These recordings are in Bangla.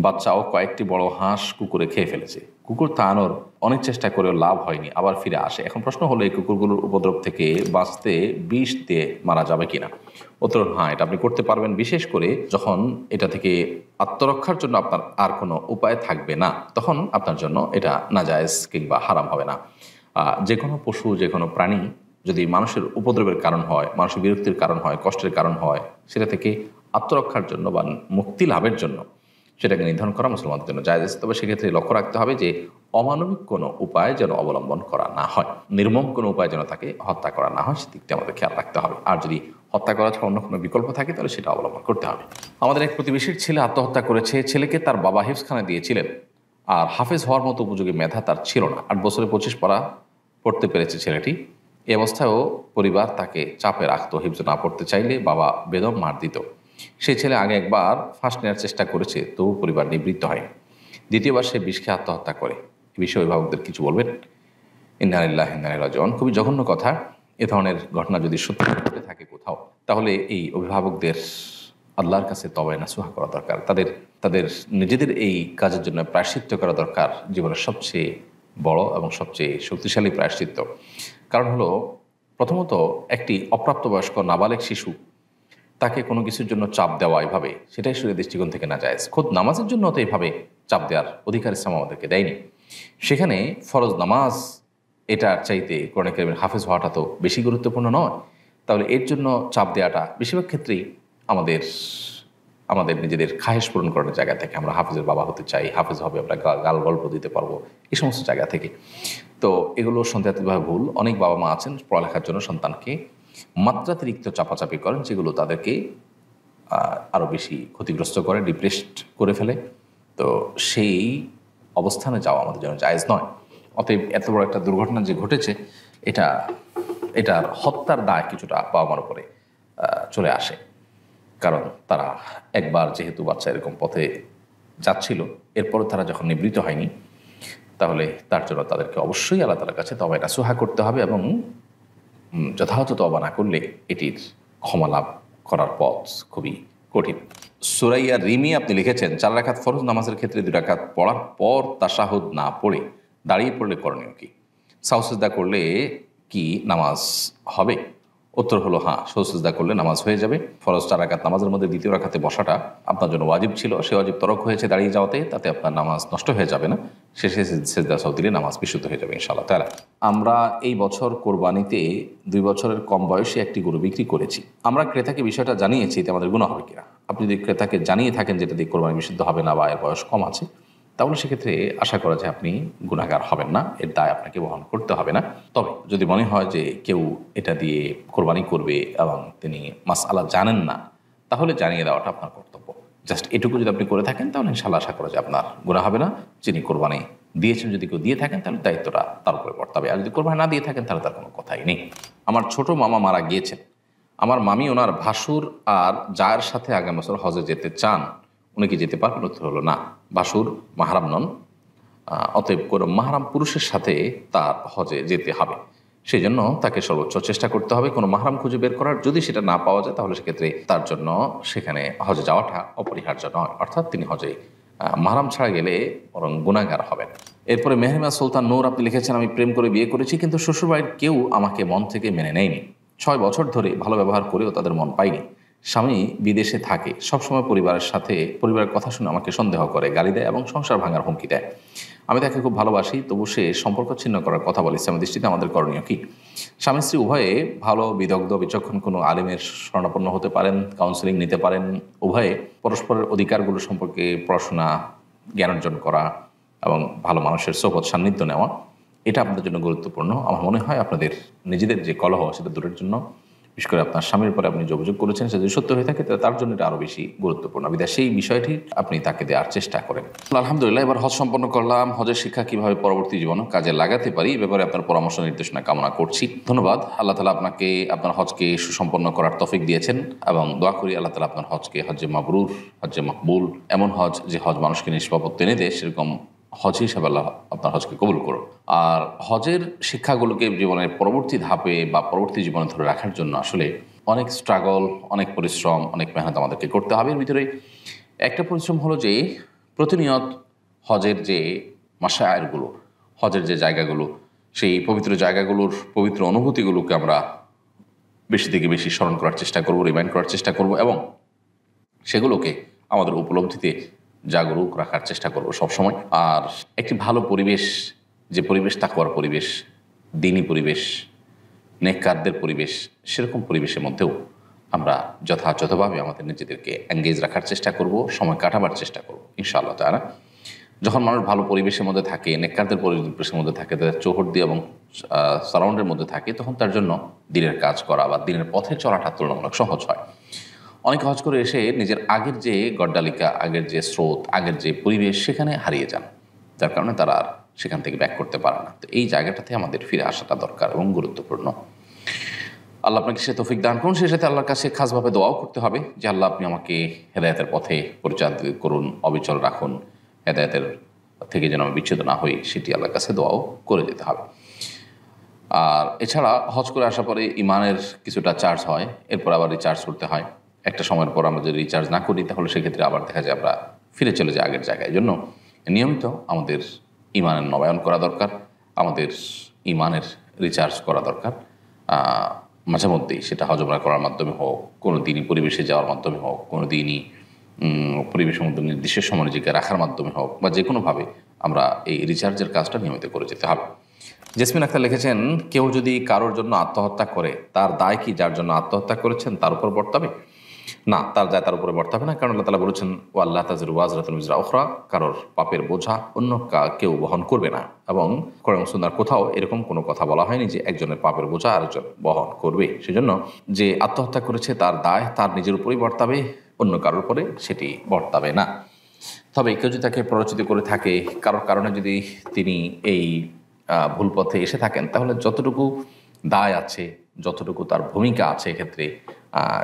বাচ্চাও কয়েকটি বড় হাঁস কুকুরে খেয়ে ফেলেছে। কুকুর তাড়ানোর অনেক চেষ্টা করেও লাভ হয়নি, আবার ফিরে আসে। এখন প্রশ্ন হলো, এই কুকুরগুলোর উপদ্রব থেকে বাঁচতে বিষ দিয়ে মারা যাবে কিনা? উত্তর হ্যাঁ, এটা আপনি করতে পারবেন, বিশেষ করে যখন এটা থেকে আত্মরক্ষার জন্য আপনার আর কোনো উপায় থাকবে না, তখন আপনার জন্য এটা নাজায়েজ কিংবা হারাম হবে না। যে কোনো পশু, যে কোনো প্রাণী যদি মানুষের উপদ্রবের কারণ হয়, মানুষের বিরক্তির কারণ হয়, কষ্টের কারণ হয়, সেটা থেকে আত্মরক্ষার জন্য বা মুক্তি লাভের জন্য সেটাকে নির্ধারণ করা মুসলমানদের জন্য জায়েজ। তবে সেক্ষেত্রে লক্ষ্য রাখতে হবে যে অমানবিক কোনো উপায় যেন অবলম্বন করা না হয়, নির্মম কোনো উপায় যেন তাকে হত্যা করা না হয়, সেদিকটা আমাদের খেয়াল রাখতে হবে। আর যদি হত্যা করা ছাড়া অন্য কোনো বিকল্প থাকে তাহলে সেটা অবলম্বন করতে হবে। আমাদের এক প্রতিবেশীর ছেলে আত্মহত্যা করেছে। ছেলেকে তার বাবা হিফজখানায় দিয়েছিলেন, আর হাফেজ হওয়ার মতো উপযোগী মেধা তার ছিল না। 8 বছরে 25 পারা পড়তে পেরেছে ছেলেটি। এই অবস্থায়ও পরিবার তাকে চাপে রাখতো, হিফজ না পড়তে চাইলে বাবা বেদম মার দিত। সেই ছেলে আগে একবার ফাঁস নেওয়ার চেষ্টা করেছে, তবু পরিবার নিবৃত্ত হয়। দ্বিতীয়বার সে বিষ খেয়ে আত্মহত্যা করে। এ বিষয়ে অভিভাবকদের কিছু বলবেন? ইন্না লিল্লাহি ওয়া ইন্না ইলাইহি রাজিউন। খুবই জঘন্য কথা। এ ধরনের ঘটনা যদি সত্যি ঘটে থাকে কোথাও, তাহলে এই অভিভাবকদের আল্লাহর কাছে তওবা নাসুহা করা দরকার। তাদের নিজেদের এই কাজের জন্য প্রায়শ্চিত্ত করা দরকার, জীবনের সবচেয়ে বড় এবং সবচেয়ে শক্তিশালী প্রায়শ্চিত্ত। কারণ হলো, প্রথমত একটি অপ্রাপ্তবয়স্ক নাবালেগ শিশু, তাকে কোনো কিছুর জন্য চাপ দেওয়া এভাবে, সেটাই শরীরের দৃষ্টিকোণ থেকে নাজায়েজ। খোদ নামাজের জন্য তো এইভাবে চাপ দেওয়ার অধিকার ইসলাম আমাদেরকে দেয়নি। সেখানে ফরজ নামাজ এটার চাইতে কোরআন কারীমের হাফেজ হওয়াটা তো বেশি গুরুত্বপূর্ণ নয়? তাহলে এর জন্য চাপ দেওয়াটা বেশিরভাগ ক্ষেত্রেই আমাদের নিজেদের খাহেশ পূরণ করার জায়গা থেকে, আমরা হাফেজের বাবা হতে চাই, হাফেজ হবে, আমরা গাল গল্প দিতে পারবো, এই সমস্ত জায়গা থেকে। তো এগুলো সন্দেহাতীতভাবে ভুল। অনেক বাবা মা আছেন পড়ালেখার জন্য সন্তানকে মাত্রাতিরিক্ত চাপাচাপি করেন, যেগুলো তাদেরকে আরও বেশি ক্ষতিগ্রস্ত করে, ডিপ্রেসড করে ফেলে। তো সেই অবস্থানে যাওয়া আমাদের জন্য জায়েজ নয়। অতএব এত বড় একটা দুর্ঘটনা যে ঘটেছে, এটার হত্যার দায় কিছুটা বাবা মার উপরে চলে আসে। কারণ তারা একবার যেহেতু বাচ্চা এরকম পথে যাচ্ছিল, এরপরও তারা যখন নিবৃত্ত হয়নি, তাহলে তার জন্য তাদেরকে অবশ্যই আল্লাহ তাআলার কাছে তওবা নাসুহা করতে হবে, এবং যথাযথ তওবা না করলে এটির ক্ষমা লাভ করার পথ খুবই কঠিন। সুরাইয়া রিমি আপনি লিখেছেন, 4 রাকাত ফরজ নামাজের ক্ষেত্রে 2 রাকাত পড়ার পর তাশাহুদ না পড়ে দাঁড়িয়ে পড়লে করণীয় কি? সাহু সিজদা করলে কি নামাজ হবে? উত্তর হলো হ্যাঁ, সাহু সিজদা করলে নামাজ হয়ে যাবে। ফরজ 4 রাকাত নামাজের মধ্যে দ্বিতীয় রাকাতে বসাটা আপনার জন্য ওয়াজিব ছিল, সে ওয়াজিব তরক হয়েছে দাঁড়িয়ে যাওয়াতে, তাতে আপনার নামাজ নষ্ট হয়ে যাবে না। শেষে সিজদা সাহু দিলে নামাজ বিশুদ্ধ হয়ে যাবে ইনশাআল্লাহ তাআলা। আমরা এই বছর কোরবানিতে 2 বছরের কম বয়সী একটি গরু বিক্রি করেছি। আমরা ক্রেতাকে বিষয়টা জানিয়েছি, এতে আমাদের গুনাহ হবে কিনা? আপনি যদি ক্রেতাকে জানিয়ে থাকেন যেটা দিয়ে কোরবানি বিশুদ্ধ হবে না বা এর বয়স কম আছে, তাহলে সেক্ষেত্রে আশা করা যায় আপনি গুনাহগার হবেন না, এর দায় আপনাকে বহন করতে হবে না। তবে যদি মনে হয় যে কেউ এটা দিয়ে কোরবানি করবে এবং তিনি মাসআলা জানেন না, তাহলে জানিয়ে দেওয়াটা আপনার কর্তব্য। জাস্ট এটুকু যদি আপনি করে থাকেন, তাহলে ইনশাআল্লাহ আশা করা যায় আপনার গুনাহ হবে না। যিনি কোরবানি দিয়েছেন, যদি কেউ দিয়ে থাকেন, তাহলে দায়িত্বটা তার উপরে পড়তে হবে। আর যদি কোরবানি না দিয়ে থাকেন, তাহলে তার কোনো কথাই নেই। আমার ছোট মামা মারা গিয়েছেন। আমার মামি ওনার ভাসুর আর জায়ের সাথে আগামী বছর হজে যেতে চান, উনি কি যেতে পারবেন? উত্তর হলো না, ভাসুর মাহরাম নন। অতএব কোনো মাহরাম পুরুষের সাথে তার হজে যেতে হবে। সেই জন্য তাকে সর্বোচ্চ চেষ্টা করতে হবে কোনো মাহরাম খুঁজে বের করার। যদি সেটা না পাওয়া যায়, তাহলে সেক্ষেত্রে তার জন্য সেখানে হজে যাওয়াটা অপরিহার্য নয়, অর্থাৎ তিনি হজে মাহরাম ছাড়া গেলে বরং গুনাহগার হবেন। এরপরে মেহরিমা সুলতান নূর আপনি লিখেছেন, আমি প্রেম করে বিয়ে করেছি, কিন্তু শ্বশুরবাড়ির কেউ আমাকে মন থেকে মেনে নেয়নি। 6 বছর ধরে ভালো ব্যবহার করেও তাদের মন পাইনি। স্বামী বিদেশে থাকে, সবসময় পরিবারের কথা শুনে আমাকে সন্দেহ করে, গালি দেয় এবং সংসার ভাঙার হুমকি দেয়। আমি তাকে খুব ভালোবাসি, তবু সে সম্পর্ক ছিন্ন করার কথা বলে। ইসলামের দৃষ্টিতে আমাদের করণীয় কি? স্বামী স্ত্রী উভয়ে ভালো, বিদগ্ধ, বিচক্ষণ কোনো আলেমের শরণাপন্ন হতে পারেন, কাউন্সেলিং নিতে পারেন। উভয়ে পরস্পরের অধিকারগুলো সম্পর্কে পড়াশোনা, জ্ঞান অর্জন করা এবং ভালো মানুষের সোহবত সান্নিধ্য নেওয়া, এটা আপনাদের জন্য গুরুত্বপূর্ণ। আমার মনে হয় আপনাদের নিজেদের যে কলহ, সেটা দূরের জন্য, বিশেষ করে আপনার স্বামীর পরে আপনি যে অভিযোগ করেছেন, সেটা যদি সত্য হয়ে থাকে, তার জন্য এটা আরও বেশি গুরুত্বপূর্ণ। বিধায় সেই বিষয়টি আপনি তাকে দেওয়ার চেষ্টা করেন। আলহামদুলিল্লাহ, এবার হজ সম্পন্ন করলাম। হজের শিক্ষা কীভাবে পরবর্তী জীবনে কাজে লাগাতে পারি, এ ব্যাপারে আপনার পরামর্শ নির্দেশনা কামনা করছি। ধন্যবাদ। আল্লাহ তাআলা আপনাকে আপনার হজকে সুসম্পন্ন করার তৌফিক দিয়েছেন, এবং দোয়া করি আল্লাহ তাআলা আপনার হজকে হজ্জে মাবরুর, হজ্জে মকবুল, এমন হজ যে হজ মানুষকে নিষ্পাপ টেনে দেয়, সেরকম হজ হিসাবে আল্লাহ আপনার হজকে কবুল করুন। আর হজের শিক্ষাগুলোকে জীবনের পরবর্তী ধাপে বা পরবর্তী জীবনে ধরে রাখার জন্য আসলে অনেক স্ট্রাগল, অনেক পরিশ্রম, অনেক মেহনত আমাদেরকে করতে হবে। এর ভিতরে একটা পরিশ্রম হলো যে প্রতিনিয়ত হজের যে মাশায়েরগুলো, হজের যে জায়গাগুলো, সেই পবিত্র জায়গাগুলোর পবিত্র অনুভূতিগুলোকে আমরা বেশি থেকে বেশি স্মরণ করার চেষ্টা করব, রিমাইন্ড করার চেষ্টা করব এবং সেগুলোকে আমাদের উপলব্ধিতে জাগরুক রাখার চেষ্টা করব সবসময়। আর একটি ভালো পরিবেশ, যে পরিবেশ তাকওয়ার পরিবেশ, দিনী পরিবেশ, নেককারদের পরিবেশ, সেরকম পরিবেশের মধ্যেও আমরা যথাযথভাবে আমাদের নিজেদেরকে এঙ্গেজ রাখার চেষ্টা করব, সময় কাটাবার চেষ্টা করব ইনশাআল্লাহ তাআলা। যখন মানুষ ভালো পরিবেশের মধ্যে থাকে, নেককারদের পরিবেশের মধ্যে থাকে, তাদের চৌহদ্দি এবং সারাউন্ডের মধ্যে থাকে, তখন তার জন্য দিনের কাজ করা বা দিনের পথে চলাটা তুলনামূলক সহজ হয়। অনেকে হজ করে এসে নিজের আগের যে গড্ডালিকা, আগের যে স্রোত, আগের যে পরিবেশ, সেখানে হারিয়ে যান, যার কারণে তারা আর সেখান থেকে ব্যাক করতে পারে না। তো এই জায়গাটাতে আমাদের ফিরে আসাটা দরকার এবং গুরুত্বপূর্ণ। আল্লাহ আপনাকে সে তৌফিক দান করুন। সেই সাথে আল্লাহর কাছে খাসভাবে দোয়াও করতে হবে যে আল্লাহ আপনি আমাকে হেদায়েতের পথে পরিচালিত করুন, অবিচল রাখুন, হেদায়েতের থেকে যেন আমি বিচ্ছুত না হই, সেটি আল্লাহর কাছে দোয়াও করে যেতে হবে। আর এছাড়া হজ করে আসার পরে ইমানের কিছুটা চার্জ হয়, এরপর আবার রিচার্জ করতে হয়। একটা সময়ের পর আমরা যদি রিচার্জ না করি তাহলে সেক্ষেত্রে আবার দেখা যায় আমরা ফিরে চলে যাই আগের জায়গায়। এই জন্য নিয়মিত আমাদের ইমানের নবায়ন করা দরকার, আমাদের ইমানের রিচার্জ করা দরকার। মাঝে মধ্যেই সেটা হজ উমরা করার মাধ্যমে হোক, কোনো দিনই পরিবেশে যাওয়ার মাধ্যমে হোক, কোনো দিনই পরিবেশের মধ্যে নির্দিষ্ট সময় নিজেকে রাখার মাধ্যমে হোক, বা যে কোনোভাবে আমরা এই রিচার্জের কাজটা নিয়মিত করে যেতে হবে। জেসমিন আক্তার লিখেছেন, কেউ যদি কারোর জন্য আত্মহত্যা করে তার দায় কি যার জন্য আত্মহত্যা করেছেন তার উপর বর্তাবে? না, তার দায় তার উপরে বর্তাবে না, কারণ আল্লাহ তাআলা বলেছেন ও আল্লাহ তাজিরু ওয়াজরাতুন উজরা উখরা, কারোর পাপের বোঝা অন্য কেউ বহন করবে না। এবং কোরআন সুন্নাহর কোথাও এরকম কোনো কথা বলা হয়নি যে একজনের পাপের বোঝা আরেকজন বহন করবে। সেজন্য যে আত্মহত্যা করেছে তার দায় তার নিজের উপরেই বর্তাবে, অন্য কারোর উপরে সেটি বর্তাবে না। তবে কেউ যদি তাকে প্ররোচিত করে থাকে, কারোর কারণে যদি তিনি এই ভুল পথে এসে থাকেন, তাহলে যতটুকু দায় আছে, যতটুকু তার ভূমিকা আছে এক্ষেত্রে,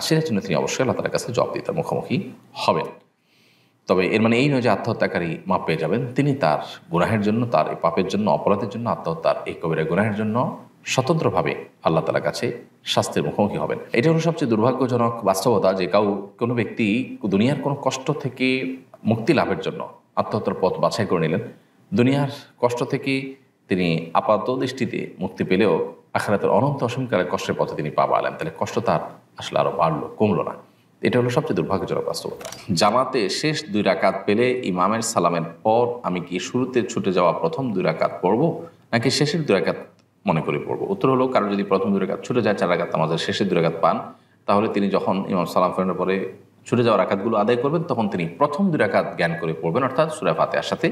সেটার জন্য তিনি অবশ্যই আল্লাহ তাআলার কাছে জবাবদিহিতার মুখোমুখি হবেন। তবে এর মানে এই নয় যে আত্মহত্যাকারী মাপ পেয়ে যাবেন। তিনি তার গুনাহের জন্য, তার এই পাপের জন্য, অপরাধের জন্য, আত্মহত্যার এই কবিরা গুনাহের জন্য স্বতন্ত্রভাবে আল্লাহ তাআলার কাছে শাস্তির মুখোমুখি হবেন। এটা হলো সবচেয়ে দুর্ভাগ্যজনক বাস্তবতা যে কোনো ব্যক্তি দুনিয়ার কোনো কষ্ট থেকে মুক্তি লাভের জন্য আত্মহত্যার পথ বাছাই করে নিলেন। দুনিয়ার কষ্ট থেকে তিনি আপাত দৃষ্টিতে মুক্তি পেলেও আখিরাতের অনন্ত অসীমকালের কষ্টের পথে তিনি পা বাড়ালেন। তাহলে কষ্ট তার আসলে আরও বাড়লো, কমলো না। এটা হলো সবচেয়ে দুর্ভাগ্যজনক বাস্তবতা। জামাতে শেষ 2 রাকাত পেলে ইমামের সালামের পর আমি কি শুরুতে ছুটে যাওয়া প্রথম 2 রাকাত পড়ব নাকি শেষের 2 রাকাত মনে করে পড়ব? উত্তর হলো, কারো যদি প্রথম 2 রাকাত ছুটে যায়, 4 রাকাত নামাজের শেষের 2 রাকাত পান, তাহলে তিনি যখন ইমাম সালাম ফেরানোর পরে ছুটে যাওয়া রাকাতগুলো আদায় করবেন, তখন তিনি প্রথম 2 রাকাত জ্ঞান করে পড়বেন, অর্থাৎ সূরা ফাতিহার সাথে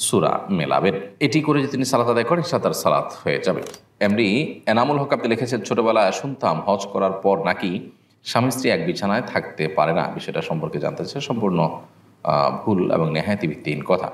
সূরা মেলাবেন। এটি করে যদি তিনি সালাত আদায় করেন, তার সালাত হয়ে যাবে। এমনি এনামুল হক আপনি লিখেছেন, ছোটবেলায় শুনতাম হজ করার পর নাকি স্বামী স্ত্রী এক বিছানায় থাকতে পারে না। বিষয়টা সম্পর্কে জানতে চাই। সম্পূর্ণ ভুল এবং নেহায়েতি ভিত্তিহীন কথা।